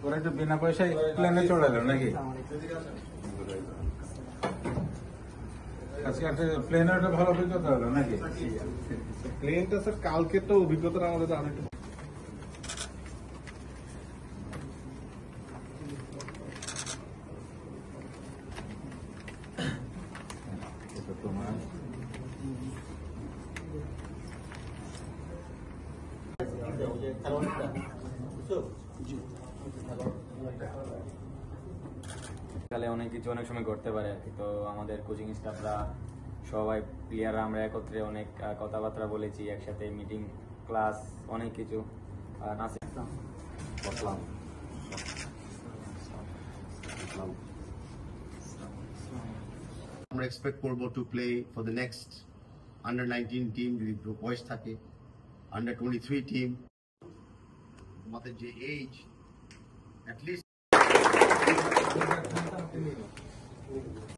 ওরা একটু বিনা পয়সায় প্লেনে চড়ালো নাকি? আজকে একটা প্লেনের একটা ভালো অভিজ্ঞতা হলো নাকি? প্লেনটা স্যার কালকে তো অভিজ্ঞতা আমাদের অনেক তোমার কালে অনেক কিছু অনেক সময় ঘটতে পারে আর কি। তো আমাদের কোচিং স্টাফরা সবাই প্লেয়াররা আমরা একত্রে অনেক কথাবার্তা বলেছি, একসাথে মিটিং, ক্লাস, অনেক কিছু আমরা এক্সপেক্ট করব to play for the next under 19 team যদি বয়স থাকে, আন্ডার 23 টিম, আমাদের যে এজ অ্যাটলিস্ট